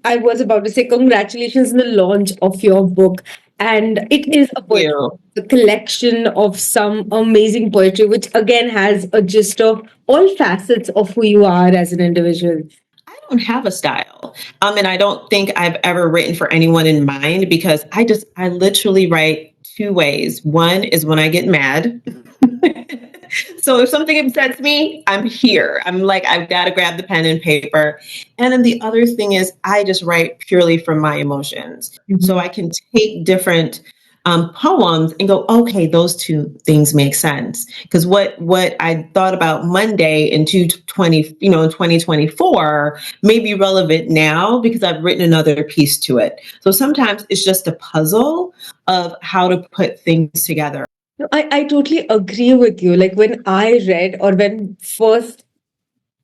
I was about to say congratulations on the launch of your book. And it is a poetry, You. a collection of some amazing poetry, which again has a gist of all facets of who you are as an individual. I don't have a style. And I don't think I've ever written for anyone in mind because I literally write two ways. One is when I get mad. So if something upsets me, I'm here. I'm like, I've got to grab the pen and paper. And then the other thing is, I just write purely from my emotions. So Mhm. I can take different poems and go, okay, those two things make sense. Because what I thought about Monday in 2020, in 2024 may be relevant now because I've written another piece to it. So sometimes it's just a puzzle of how to put things together. No, I totally agree with you. Like when I read or when first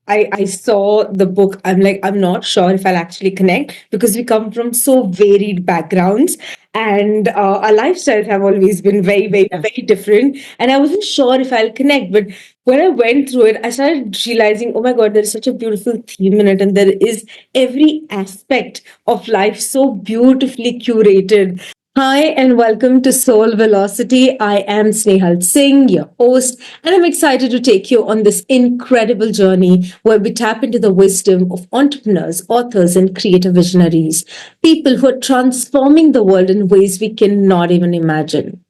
I saw the book, I'm like, I'm not sure if I'll actually connect because we come from so varied backgrounds and our lifestyles have always been very, very, Yeah. very different. And I wasn't sure if I'll connect. But when I went through it, I started realizing, oh my God, there is such a beautiful theme in it. And there is every aspect of life so beautifully curated. Hi, and welcome to Soul Velocity. I am Snehal Singh, your host, and I'm excited to take you on this incredible journey where we tap into the wisdom of entrepreneurs, authors, and creative visionaries, people who are transforming the world in ways we cannot even imagine.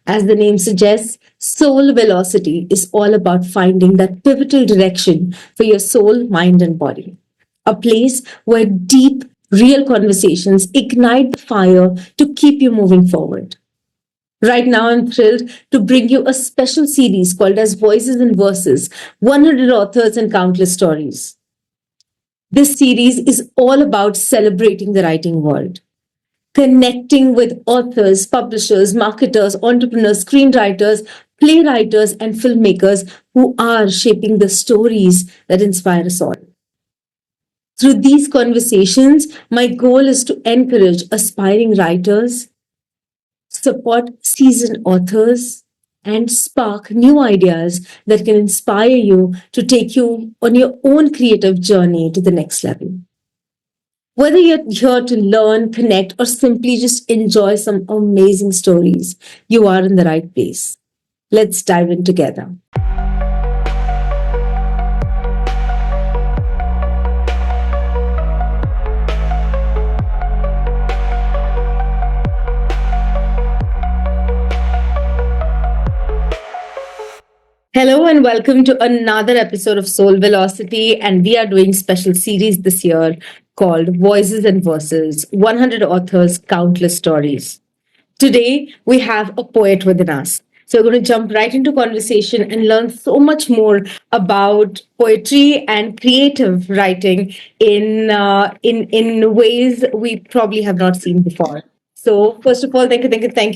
As the name suggests, Soul Velocity is all about finding that pivotal direction for your soul, mind, and body. A place where deep, real conversations ignite the fire to keep you moving forward. Right now, I'm thrilled to bring you a special series called as Voices and Verses 100 Authors and Countless Stories. This series is all about celebrating the writing world, connecting with authors, publishers, marketers, entrepreneurs, screenwriters, playwrights, and filmmakers who are shaping the stories that inspire us all. Through these conversations, my goal is to encourage aspiring writers, support seasoned authors, and spark new ideas that can inspire you to take you on your own creative journey to the next level. Whether you're here to learn, connect, or simply just enjoy some amazing stories, you are in the right place. Let's dive in together. Hello and welcome to another episode of Soul Velocity. And we are doing special series this year called Voices and Verses 100 Authors, Countless Stories. Today, we have a poet within us. So, we're going to jump right into conversation and learn so much more about poetry and creative writing in ways we probably have not seen before. So, first of all, thank you,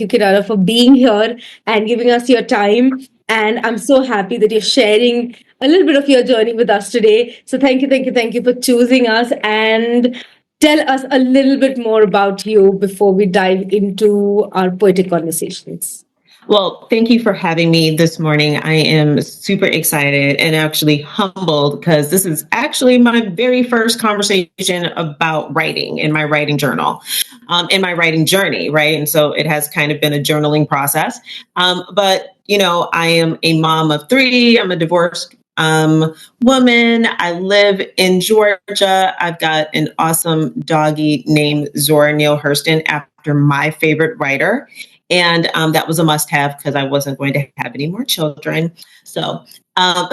Kiddada, for being here and giving us your time. And I'm so happy that you're sharing a little bit of your journey with us today. So, thank you for choosing us and tell us a little bit more about you before we dive into our poetic conversations. Well, thank you for having me this morning. I am super excited and actually humbled because this is actually my very first conversation about writing in my writing journal, in my writing journey, right? And so it has kind of been a journaling process. But I am a mom of three. I'm a divorced woman. I live in Georgia. I've got an awesome doggy named Zora Neale Hurston after my favorite writer. And that was a must have because I wasn't going to have any more children. So, um,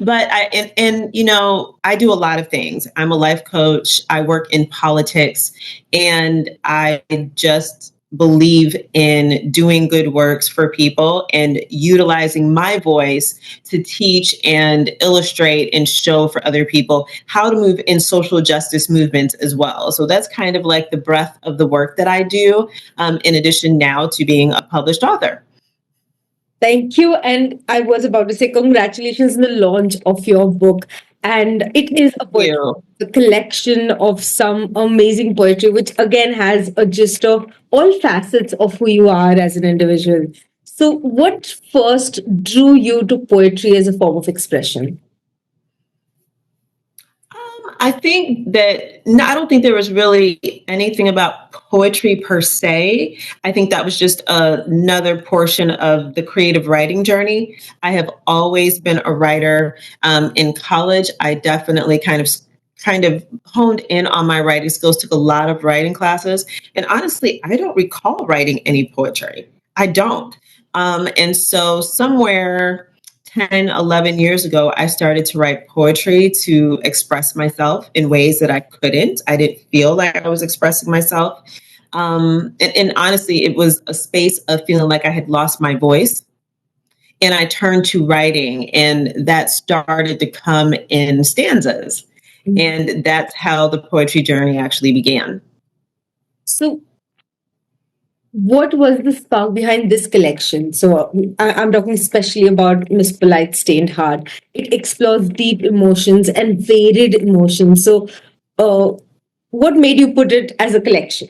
but I do a lot of things. I'm a life coach. I work in politics, and I just believe in doing good works for people and utilizing my voice to teach and illustrate and show for other people how to move in social justice movements as well. So that's kind of like the breadth of the work that I do, in addition now to being a published author. Thank you. And I was about to say, congratulations on the launch of your book. And it is a poetry, You. a collection of some amazing poetry, which again has a gist of all facets of who you are as an individual. So, what first drew you to poetry as a form of expression? I think that no, I don't think there was really anything about poetry per se. I think that was just another portion of the creative writing journey. I have always been a writer. In college, I definitely kind of honed in on my writing skills, took a lot of writing classes. And honestly, I don't recall writing any poetry. I don't. And so somewhere 10, 11 years ago, I started to write poetry to express myself in ways that I couldn't. I didn't feel like I was expressing myself. And honestly, it was a space of feeling like I had lost my voice. And I turned to writing, and that started to come in stanzas. And that's how the poetry journey actually began. So, what was the spark behind this collection? So, I'm talking especially about Miss Polite Stained Heart. It explores deep emotions and varied emotions. So, uh, what made you put it as a collection?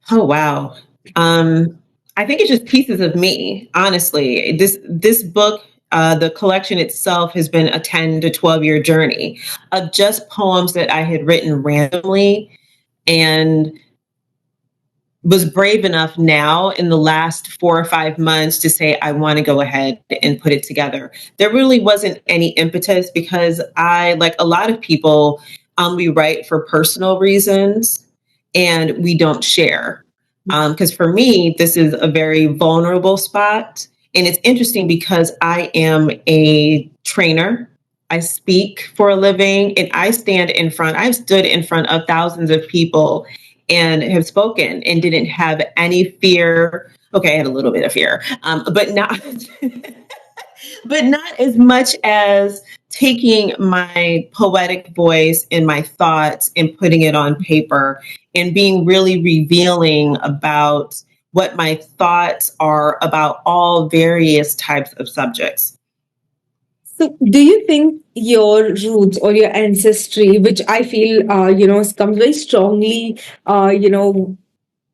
Oh wow. Um, I think it's just pieces of me, honestly. This book, the collection itself has been a 10 to 12-year journey of just poems that I had written randomly and was brave enough now in the last 4 or 5 months to say, I want to go ahead and put it together. There really wasn't any impetus because I, like a lot of people, we write for personal reasons and we don't share. Because for me, this is a very vulnerable spot. And it's interesting because I am a trainer. I speak for a living and I've stood in front of thousands of people and have spoken and didn't have any fear. Okay, I had a little bit of fear, but not, but not as much as taking my poetic voice and my thoughts and putting it on paper and being really revealing about what my thoughts are about all various types of subjects. So, do you think your roots or your ancestry, which I feel, comes very strongly,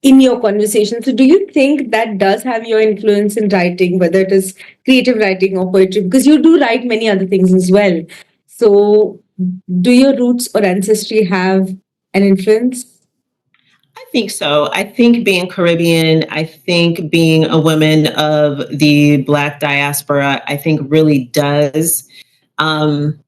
in your conversation. So, do you think that does have your influence in writing, whether it is creative writing or poetry? Because you do write many other things as well. So, do your roots or ancestry have an influence? I think so. I think being Caribbean, I think being a woman of the Black diaspora, I think really does um,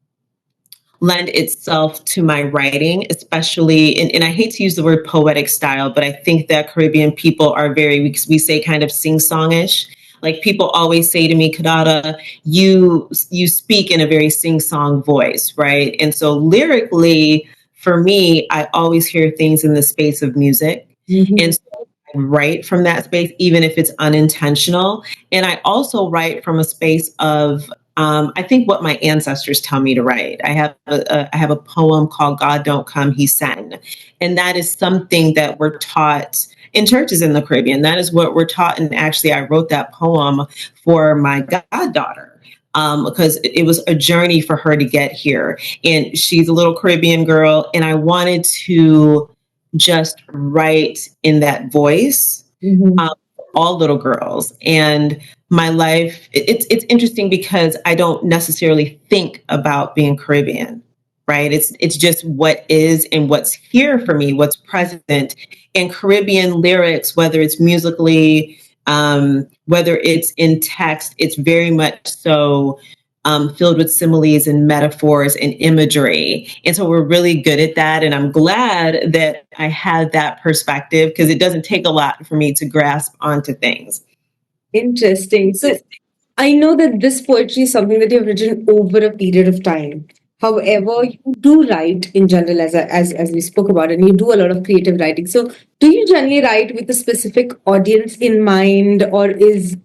lend itself to my writing, especially, and I hate to use the word poetic style, but I think that Caribbean people are very, we say kind of sing-songish. Like people always say to me, Kiddada, you speak in a very sing-song voice, right? And so lyrically, for me, I always hear things in the space of music. Mhm. And so I write from that space, even if it's unintentional. And I also write from a space of I think what my ancestors tell me to write. I have a poem called "God Don't Come, He Send," and that is something that we're taught in churches in the Caribbean. That is what we're taught. And actually, I wrote that poem for my goddaughter. Because it was a journey for her to get here. And she's a little Caribbean girl. And I wanted to just write in that voice, Mhm. all little girls. And my life, it's interesting because I don't necessarily think about being Caribbean, right? It's just what is and what's here for me, what's present. And Caribbean lyrics, whether it's musically, whether it's in text, it's very much so filled with similes and metaphors and imagery. And so we're really good at that. And I'm glad that I had that perspective because it doesn't take a lot for me to grasp onto things. Interesting. So, I know that this poetry is something that you've written over a period of time. However, you do write in general, as we spoke about, and you do a lot of creative writing. So, do you generally write with a specific audience in mind, or is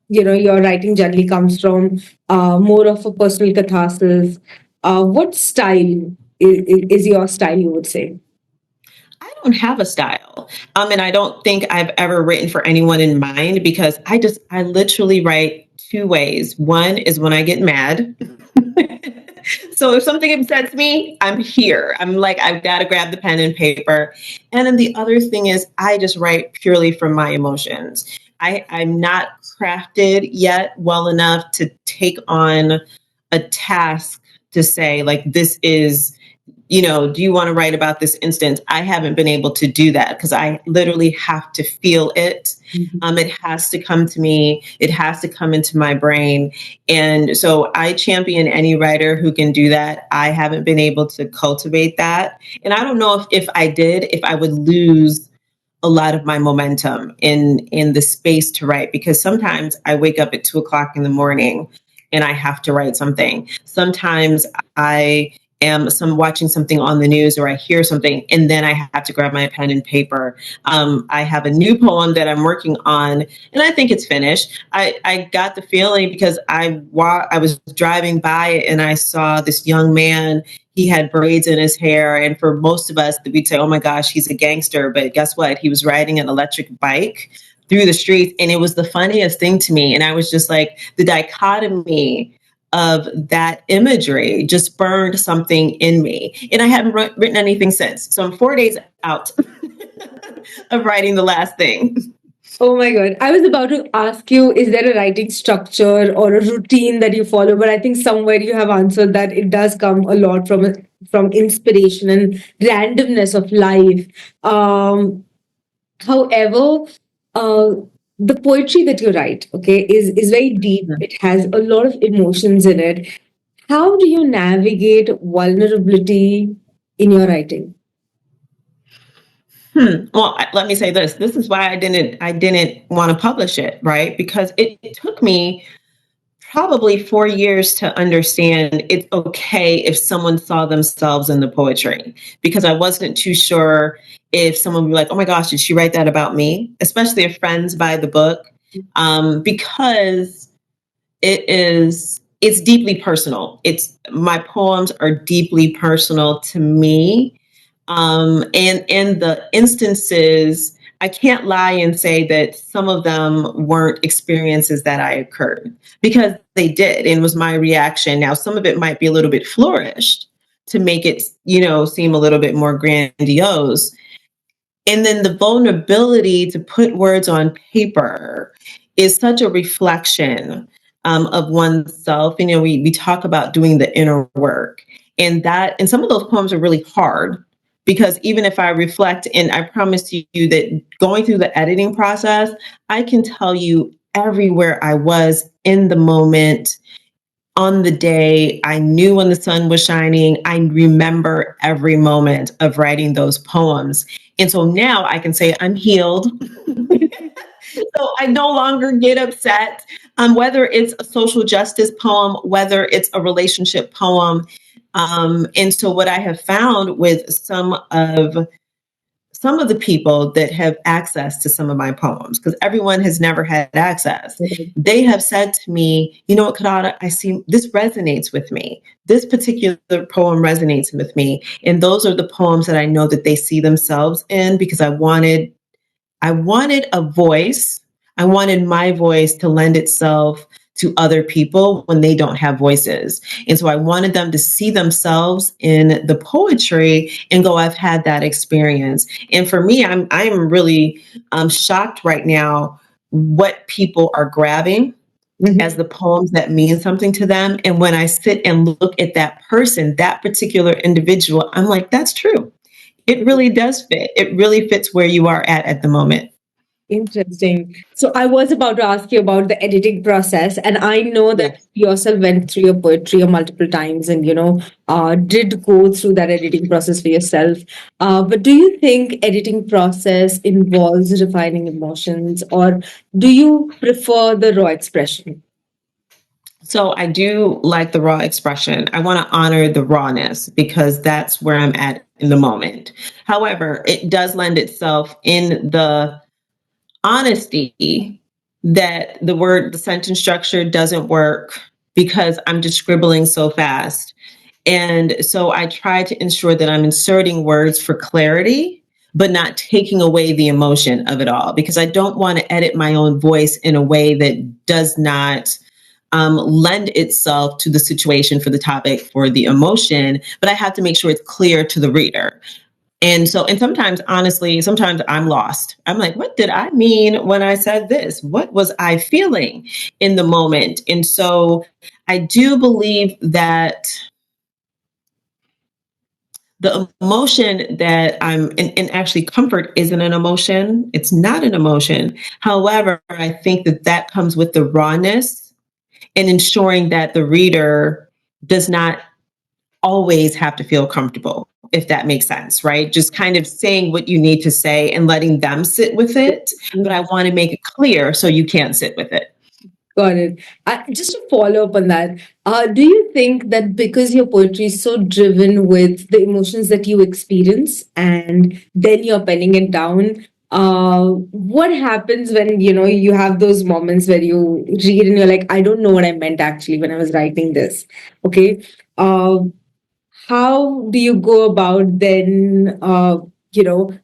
your writing generally comes from more of a personal catharsis? What style is your style? You would say. I don't have a style. And I don't think I've ever written for anyone in mind because I literally write two ways. One is when I get mad. So if something upsets me, I'm here. I'm like, I've got to grab the pen and paper. And then the other thing is I just write purely from my emotions. I'm not crafted yet well enough to take on a task to say, like, this is, do you want to write about this instance? I haven't been able to do that because I literally have to feel it. It has to come to me. It has to come into my brain. And so I champion any writer who can do that. I haven't been able to cultivate that. And I don't know if I did, if I would lose a lot of my momentum in the space to write, because sometimes I wake up at 2 o'clock in the morning and I have to write something. Sometimes I am watching something on the news, or I hear something and then I have to grab my pen and paper. I have a new poem that I'm working on and I think it's finished. I got the feeling because I was driving by it and I saw this young man. He had braids in his hair. And for most of us, we'd say, oh my gosh, he's a gangster. But guess what? He was riding an electric bike through the streets. And it was the funniest thing to me. And I was just like, the dichotomy of that imagery just burned something in me. And I haven't written anything since. So I'm 4 days out of writing the last thing. Oh my God. I was about to ask you, is there a writing structure or a routine that you follow? But I think somewhere you have answered that it does come a lot from inspiration and randomness of life. However, uh, the poetry that you write, okay, is very deep. It has a lot of emotions in it. How do you navigate vulnerability in your writing? Well, let me say this. This is why I didn't want to publish it, right? Because it took me probably 4 years to understand it's okay if someone saw themselves in the poetry, because I wasn't too sure if someone would be like, oh my gosh, did she write that about me? Especially if friends buy the book, because it's deeply personal. My poems are deeply personal to me. And the instances, I can't lie and say that some of them weren't experiences that I occurred, because they did, and was my reaction. Now, some of it might be a little bit flourished to make it, seem a little bit more grandiose. And then the vulnerability to put words on paper is such a reflection of oneself. We talk about doing the inner work, and some of those poems are really hard, because even if I reflect, and I promise you that going through the editing process, I can tell you everywhere I was in the moment, on the day. I knew when the sun was shining. I remember every moment of writing those poems. And so now I can say I'm healed. So I no longer get upset, whether it's a social justice poem, whether it's a relationship poem. And so what I have found with some of the people that have access to some of my poems, because everyone has never had access, they have said to me, you know what, Kiddada, I see this resonates with me. This particular poem resonates with me. And those are the poems that I know that they see themselves in, because I wanted a voice. I wanted my voice to lend itself to other people when they don't have voices. And so I wanted them to see themselves in the poetry and go, I've had that experience. And for me, I'm really shocked right now what people are grabbing as the poems that mean something to them. And when I sit and look at that person, that particular individual, I'm like, that's true. It really does fit. It really fits where you are at the moment. Interesting. So I was about to ask you about the editing process, and I know that Yes. you yourself went through your poetry multiple times, and did go through that editing process for yourself. But do you think editing process involves refining emotions, or do you prefer the raw expression? So I do like the raw expression. I want to honor the rawness because that's where I'm at in the moment. However, it does lend itself in the honesty that the sentence structure doesn't work because I'm just scribbling so fast. And so I try to ensure that I'm inserting words for clarity, but not taking away the emotion of it all, because I don't want to edit my own voice in a way that does not lend itself to the situation, for the topic, for the emotion, but I have to make sure it's clear to the reader. And sometimes, honestly, sometimes I'm lost. I'm like, what did I mean when I said this? What was I feeling in the moment? And so I do believe that the emotion that and actually comfort isn't an emotion. It's not an emotion. However, I think that comes with the rawness and ensuring that the reader does not always have to feel comfortable, if that makes sense, right? Just kind of saying what you need to say and letting them sit with it. But I want to make it clear so you can't sit with it. Got it. Just to follow up on that, do you think that because your poetry is so driven with the emotions that you experience and then you're penning it down, what happens when you have those moments where you read and you're like, I don't know what I meant actually when I was writing this. Okay. Uh, how do you go about then,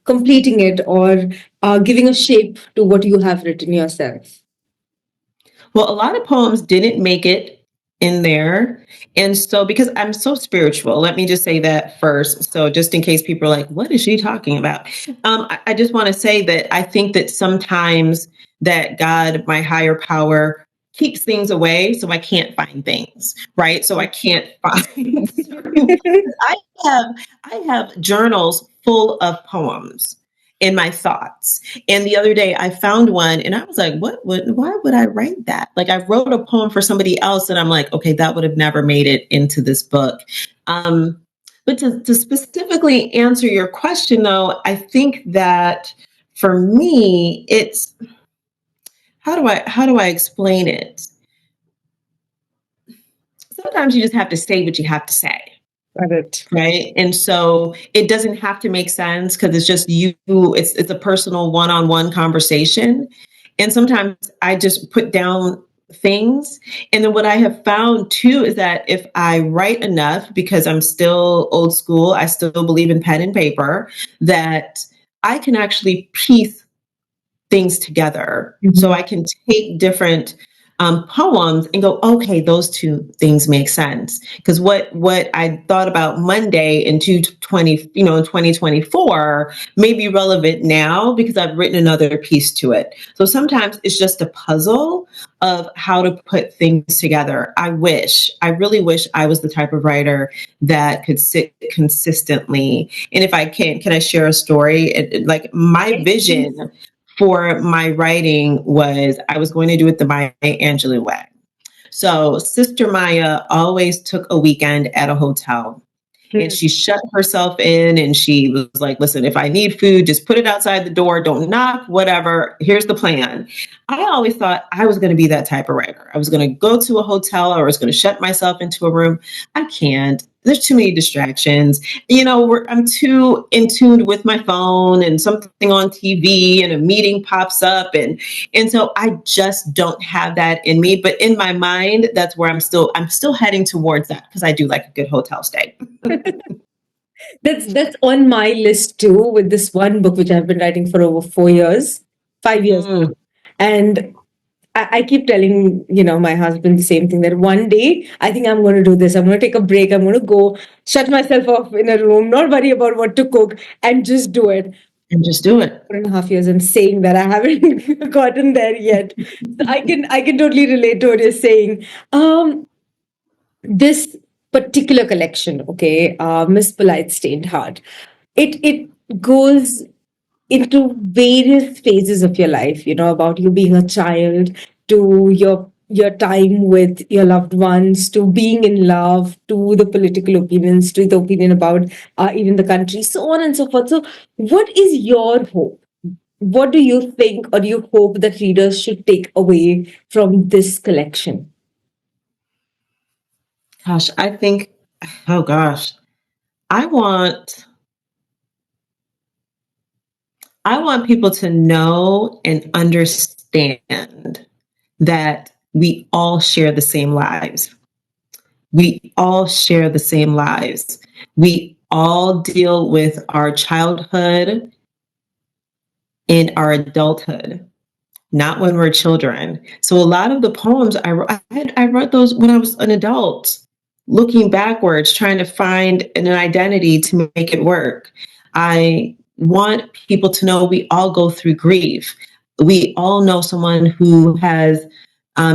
completing it or giving a shape to what you have written yourself? Well, a lot of poems didn't make it in there. And so, because I'm so spiritual, let me just say that first. So, just in case people are like, what is she talking about? I just want to say that I think that sometimes that God, my higher power, keeps things away so I can't find things, right? So I can't find certain, I have I have journals full of poems in my thoughts. And the other day I found one and I was like, why would I write that? Like I wrote a poem for somebody else and I'm like, okay, that would have never made it into this book. But to specifically answer your question though, I think that for me, it's how do I explain it? Sometimes you just have to say what you have to say. Got it. Right. And so it doesn't have to make sense because it's just you, it's a personal one-on-one conversation. And sometimes I just put down things. And then what I have found too is that if I write enough, because I'm still old school, I still believe in pen and paper, that I can actually piece things together. Mhm. So I can take different poems and go, okay, those two things make sense. Because what I thought about Monday in 2020, in 2024 may be relevant now because I've written another piece to it. So sometimes it's just a puzzle of how to put things together. I really wish I was the type of writer that could sit consistently. And if I can I share a story? Like my vision for my writing was I was going to do it the Maya Angelou way. So Sister Maya always took a weekend at a hotel and she shut herself in and she was like, listen, if I need food, just put it outside the door. Don't knock, whatever. Here's the plan. I always thought I was going to be that type of writer. I was going to go to a hotel or I was going to shut myself into a room. I can't. There's too many distractions. I'm too in tune with my phone and something on TV and a meeting pops up. And so I just don't have that in me. But in my mind, that's where I'm still heading towards that because I do like a good hotel stay. That's on my list too, with this one book which I've been writing for over 4 years, 5 years. Mm. And I keep telling, my husband the same thing that one day I think I'm going to do this. I'm going to take a break. I'm going to go shut myself off in a room, not worry about what to cook, and just do it. And just do it. 4.5 years and saying that I haven't gotten there yet. So I can totally relate to what you're saying. This particular collection, okay, Miss Polite Stained Heart, it goes into various phases of your life, about you being a child to your time with your loved ones, to being in love, to the political opinions, to the opinion about even the country, so on and so forth. So what is your hope? What do you think or do you hope that readers should take away from this collection? Gosh, I think, oh gosh, I want I want people to know and understand that we all share the same lives. We all share the same lives. We all deal with our childhood and our adulthood, not when we're children. So a lot of the poems I wrote those when I was an adult, looking backwards, trying to find an identity to make it work. I want people to know we all go through grief. We all know someone who has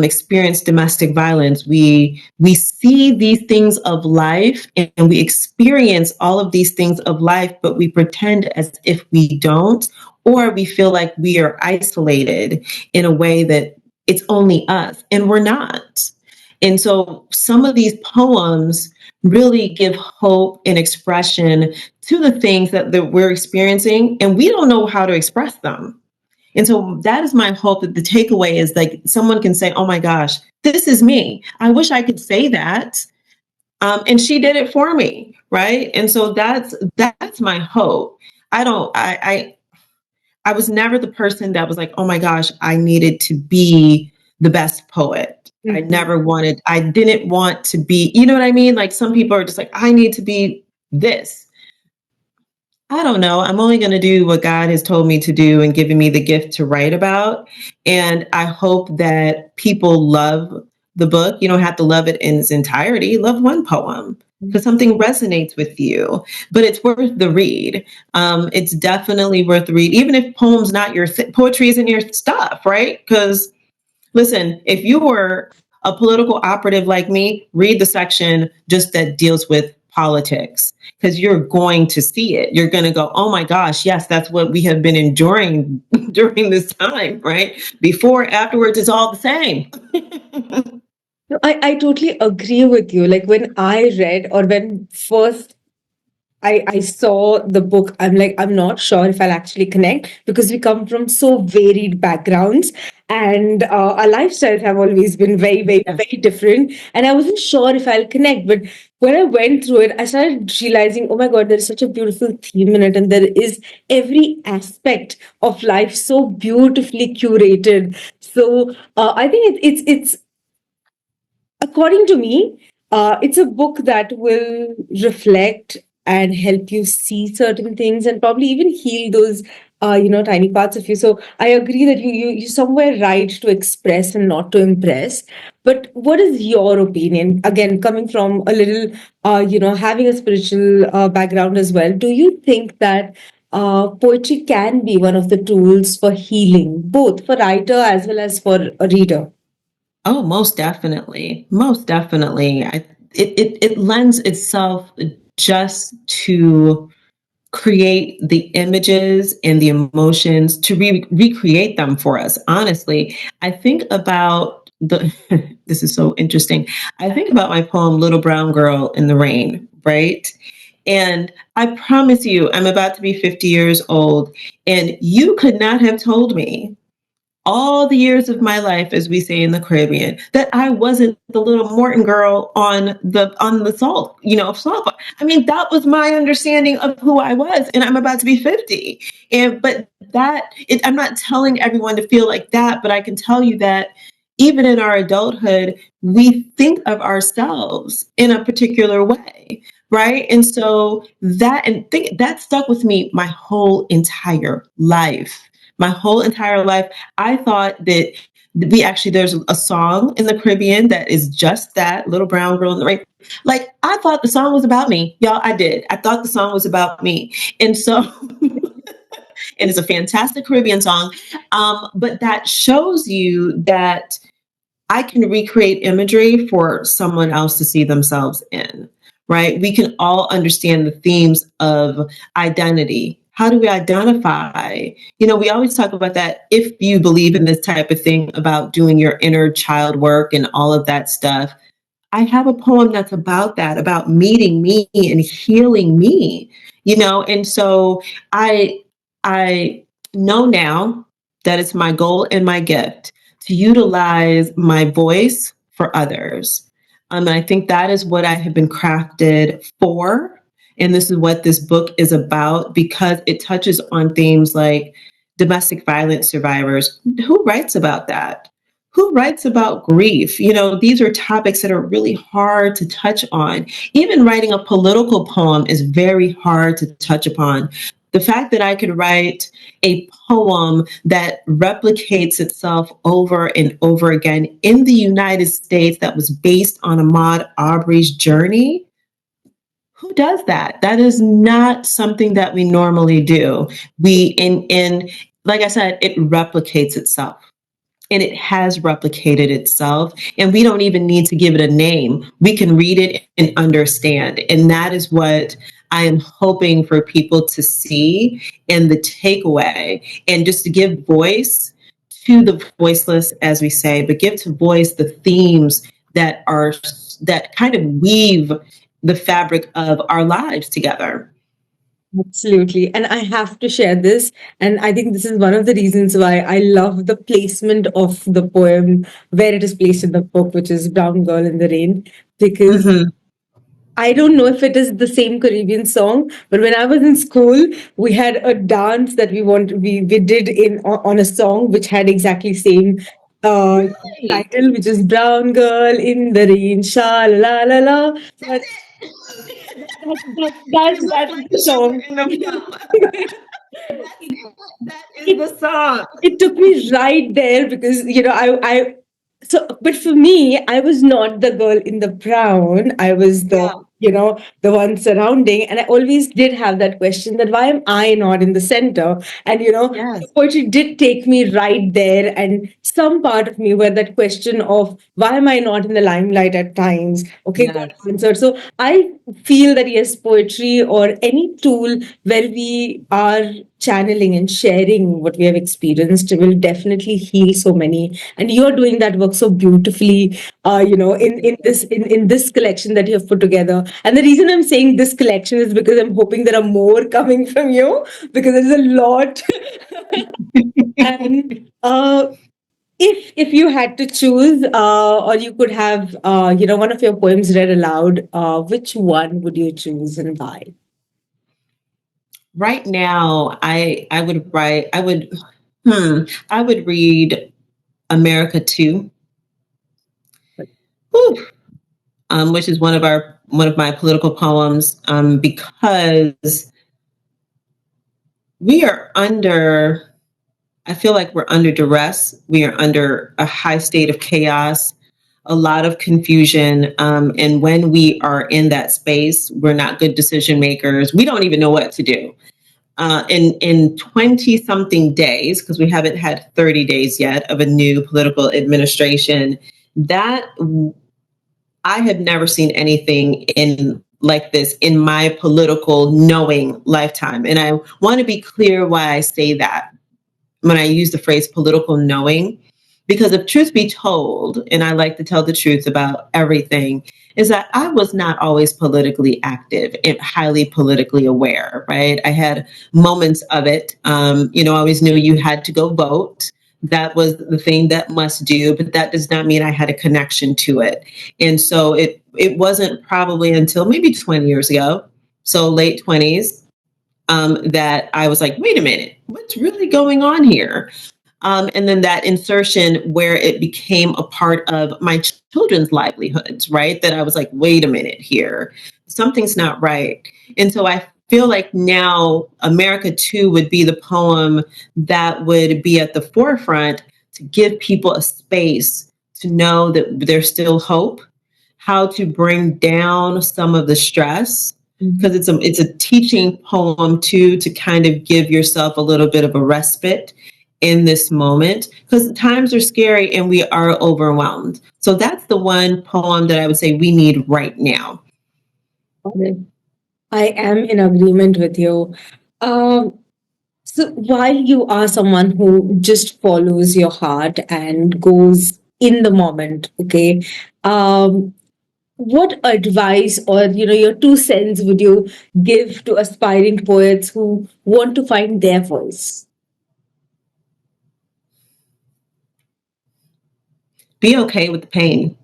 experience domestic violence. We see these things of life and we experience all of these things of life, but we pretend as if we don't, or we feel like we are isolated in a way that it's only us, and we're not. And so some of these poems really give hope and expression to the things that we're experiencing, and we don't know how to express them. And so that is my hope, that the takeaway is like someone can say, oh my gosh, this is me. I wish I could say that. And she did it for me. Right. And so that's my hope. I was never the person that was like, oh my gosh, I needed to be the best poet. I didn't want to be, you know what I mean? Like some people are just like, I need to be this. I don't know. I'm only going to do what God has told me to do and given me the gift to write about. And I hope that people love the book. You don't have to love it in its entirety. Love one poem because something resonates with you, but it's worth the read. It's definitely worth the read, even if poems not your poetry isn't your stuff, right? Because listen, if you were a political operative like me, read the section just that deals with politics because you're going to see it. You're going to go, oh my gosh, yes, that's what we have been enduring during this time, right? Before, afterwards, it's all the same. No, I totally agree with you. Like when I read or when first I saw the book, I'm like, I'm not sure if I'll actually connect because we come from so varied backgrounds and our lifestyles have always been very, very, very different. And I wasn't sure if I'll connect. But when I went through it, I started realizing, oh my God, there is such a beautiful theme in it. And there is every aspect of life so beautifully curated. So I think it's according to me, it's a book that will reflect and help you see certain things and probably even heal those, tiny parts of you. So I agree that you somewhere right to express and not to impress. But what is your opinion? Again, coming from a little, having a spiritual background as well. Do you think that poetry can be one of the tools for healing, both for writer as well as for a reader? Oh, most definitely. Most definitely. It lends itself just to create the images and the emotions to recreate them for us. Honestly, I think about this is so interesting. I think about my poem, Little Brown Girl in the Rain, right? And I promise you, I'm about to be 50 years old, and you could not have told me all the years of my life, as we say in the Caribbean, that I wasn't the little Morton girl on the salt, salt. I mean, that was my understanding of who I was, and I'm about to be 50. I'm not telling everyone to feel like that, but I can tell you that even in our adulthood, we think of ourselves in a particular way. Right. And so that stuck with me my whole entire life. My whole entire life, I thought that there's a song in the Caribbean that is just that, Little Brown Girl in the Rain. Like, I thought the song was about me. Y'all, I did. I thought the song was about me. And so, and it's a fantastic Caribbean song. But that shows you that I can recreate imagery for someone else to see themselves in, right? We can all understand the themes of identity. How do we identify? We always talk about that. If you believe in this type of thing about doing your inner child work and all of that stuff, I have a poem that's about that, about meeting me and healing me, and so I I know now that it's my goal and my gift to utilize my voice for others. And I think that is what I have been crafted for. And this is what this book is about because it touches on themes like domestic violence survivors. Who writes about that? Who writes about grief? These are topics that are really hard to touch on. Even writing a political poem is very hard to touch upon. The fact that I could write a poem that replicates itself over and over again in the United States that was based on Ahmaud Arbery's journey. Who does that? That is not something that we normally do. We in like I said, it replicates itself. and it has replicated itself, and we don't even need to give it a name. We can read it and understand, and that is what I am hoping for people to see in the takeaway, and just to give voice to the voiceless, as we say, but give to voice the themes that are that kind of weave the fabric of our lives together. Absolutely. And I have to share this. And I think this is one of the reasons why I love the placement of the poem where it is placed in the book, which is Brown Girl in the Rain. Because Mm-hmm. I don't know if it is the same Caribbean song, but when I was in school, we had a dance that we did in on a song which had exactly same uh Right. title, which is Brown Girl in the Rain, sha la la la. So That's it. It looked that's like the you were song. in the film. That is it the song. it took me right there because I so but for me I was not the girl in the brown. I was the Yeah. the one surrounding, and I always did have that question that why am I not in the center. And the Yes. poetry did take me right there, and some part of me where that question of why am I not in the limelight at times, okay, got Yes. answered. So I feel that yes, poetry or any tool where we are channeling and sharing what we have experienced will definitely heal so many. And you're doing that work so beautifully, in this collection that you have put together. And the reason I'm saying this collection is because I'm hoping there are more coming from you, because there's a lot. And if you had to choose, or you could have, one of your poems read aloud, which one would you choose and why? Right now, I would write. I would read America 2, whew, which is one of my political poems, because we are under. I feel like we're under duress. We are under a high state of chaos, a lot of confusion. And when we are in that space, we're not good decision makers. We don't even know what to do. In 20 something days, because we haven't had 30 days yet of a new political administration, that I have never seen anything in like this in my political knowing lifetime. And I want to be clear why I say that when I use the phrase political knowing, because if truth be told, and I like to tell the truth about everything, is that I was not always politically active and highly politically aware, right? I had moments of it. I always knew you had to go vote. That was the thing that must do, but that does not mean I had a connection to it. And so it wasn't probably until maybe 20 years ago, so late 20s, that I was like, wait a minute, what's really going on here? And then that insertion where it became a part of my children's livelihoods, right? That I was like, wait a minute here, something's not right. And so I feel like now America 2 would be the poem that would be at the forefront to give people a space to know that there's still hope, how to bring down some of the stress, because it's a teaching poem too, to kind of give yourself a little bit of a respite in this moment, because times are scary and we are overwhelmed. So that's the one poem that I would say we need right now. I am in agreement with you. Um, so while you are someone who just follows your heart and goes in the moment, okay, um, what advice or your 2 cents would you give to aspiring poets who want to find their voice? Be okay with the pain.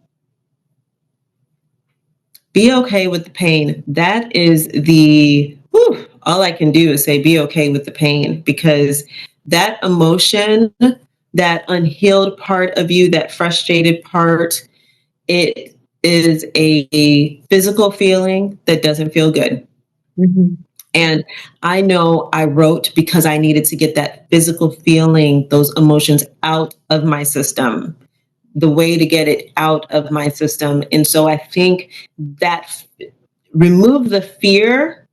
Be okay with the pain. That is all I can do is say be okay with the pain, because that emotion, that unhealed part of you, that frustrated part, it is a physical feeling that doesn't feel good. Mhm. And I know I wrote because I needed to get that physical feeling, those emotions out of my system, the way to get it out of my system. And so I think that remove the fear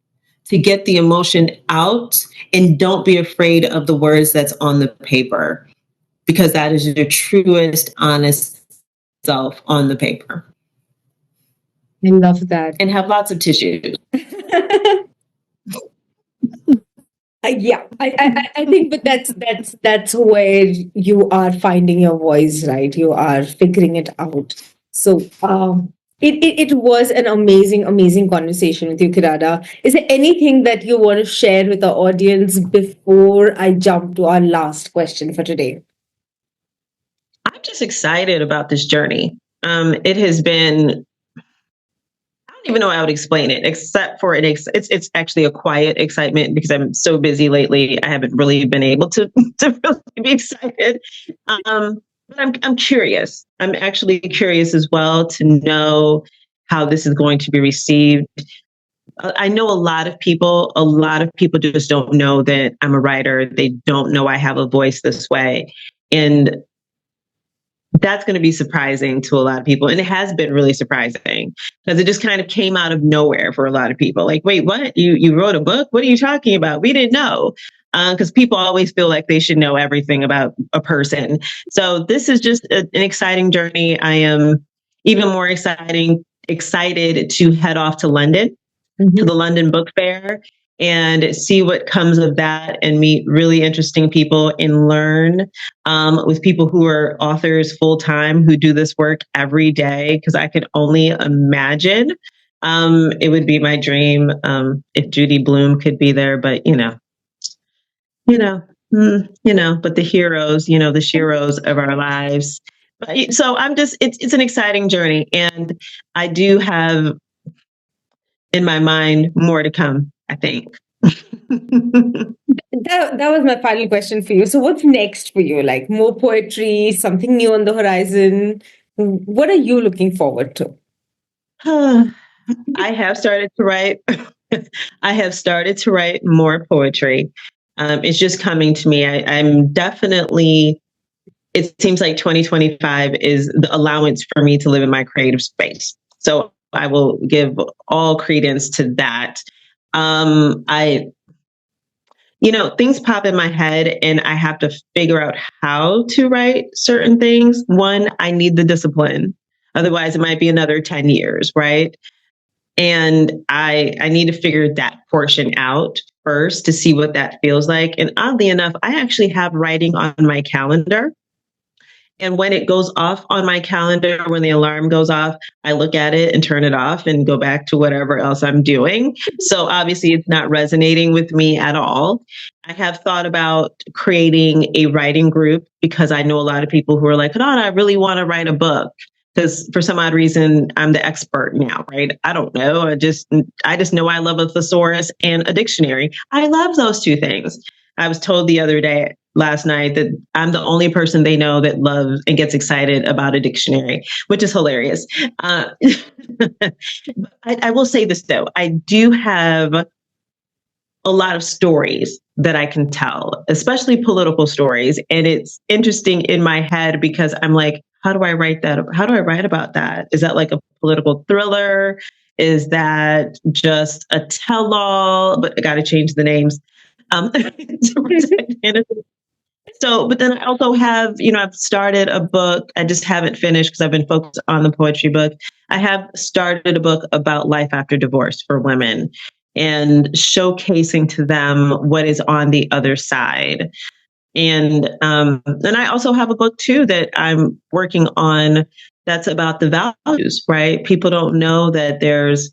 to get the emotion out, and don't be afraid of the words that's on the paper. because that is your truest, honest self on the paper. I love that. And have lots of tissues. Yeah, I think, but that's where you are finding your voice, right? You are figuring it out. So, it was an amazing conversation with you, Kiddada. Is there anything that you want to share with the audience before I jump to our last question for today? I'm just excited about this journey. It has been, I don't even know how I would explain it, except for it's actually a quiet excitement because I'm so busy lately. I haven't really been able to to really be excited. But I'm curious. I'm actually curious as well to know how this is going to be received. I know a lot of people just don't know that I'm a writer. They don't know I have a voice this way. And that's going to be surprising to a lot of people. And it has been really surprising because it just kind of came out of nowhere for a lot of people. Like, wait, what? You wrote a book? What are you talking about? We didn't know. Because people always feel like they should know everything about a person. So this is just an exciting journey. I am even more excited to head off to London, to the London Book Fair, and see what comes of that and meet really interesting people and learn with people who are authors full time who do this work every day. Because I could only imagine it would be my dream if Judy Blume could be there. But but the heroes, the sheroes of our lives. So it's an exciting journey, and I do have in my mind more to come, I think. That was my final question for you. So, what's next for you? Like more poetry, something new on the horizon? What are you looking forward to? I have started to write. I have started to write more poetry. It's just coming to me. I'm definitely. It seems like 2025 is the allowance for me to live in my creative space. So I will give all credence to that. Things pop in my head and I have to figure out how to write certain things. One, I need the discipline. Otherwise, it might be another 10 years, right? And I need to figure that portion out first to see what that feels like. And oddly enough, I actually have writing on my calendar. And when it goes off on my calendar, when the alarm goes off, I look at it and turn it off and go back to whatever else I'm doing. So obviously, it's not resonating with me at all. I have thought about creating a writing group because I know a lot of people who are like, oh, I really want to write a book. Because for some odd reason, I'm the expert now, right? I don't know. I just know I love a thesaurus and a dictionary. I love those two things. I was told last night, that I'm the only person they know that loves and gets excited about a dictionary, which is hilarious. I will say this though, I do have a lot of stories that I can tell, especially political stories. And it's interesting in my head because I'm like, how do I write that? How do I write about that? Is that like a political thriller? Is that just a tell-all? But I got to change the names. So, but then I also have, I've started a book. I just haven't finished because I've been focused on the poetry book. I have started a book about life after divorce for women and showcasing to them what is on the other side. And I also have a book too that I'm working on that's about the values, right? People don't know that there's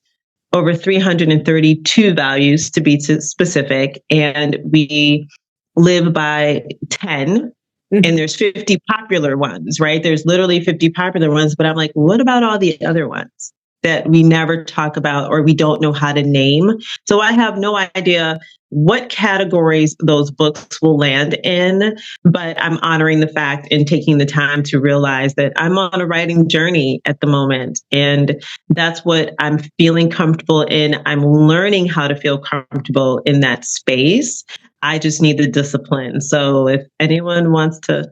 over 332 values to be specific, and we live by 10, and there's 50 popular ones, right? There's literally 50 popular ones, but I'm like, what about all the other ones that we never talk about or we don't know how to name? So I have no idea what categories those books will land in, but I'm honoring the fact and taking the time to realize that I'm on a writing journey at the moment. And that's what I'm feeling comfortable in. I'm learning how to feel comfortable in that space. I just need the discipline. So if anyone wants to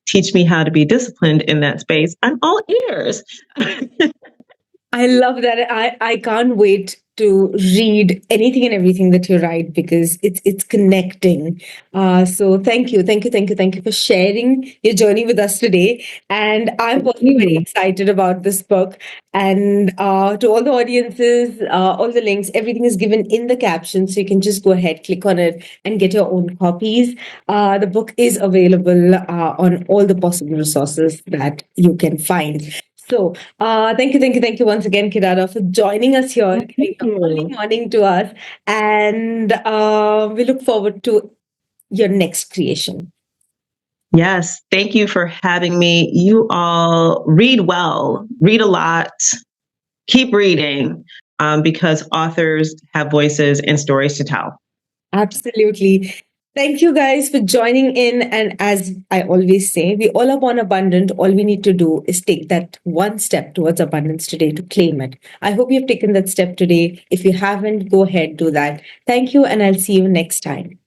teach me how to be disciplined in that space, I'm all ears. I love that. I can't wait to read anything and everything that you write because it's connecting. So thank you for sharing your journey with us today. And I'm personally very excited about this book. And to all the audiences, all the links, everything is given in the caption, so you can just go ahead, click on it, and get your own copies. The book is available on all the possible resources that you can find. So, thank you once again, Kiddada, for joining us here, giving Thank the early you. morning to us, and we look forward to your next creation. Yes, thank you for having me. You all read well, read a lot, keep reading because authors have voices and stories to tell. Absolutely. Thank you guys for joining in. And as I always say, we all are born abundant. All we need to do is take that one step towards abundance today to claim it. I hope you've taken that step today. If you haven't, go ahead, do that. Thank you, and I'll see you next time.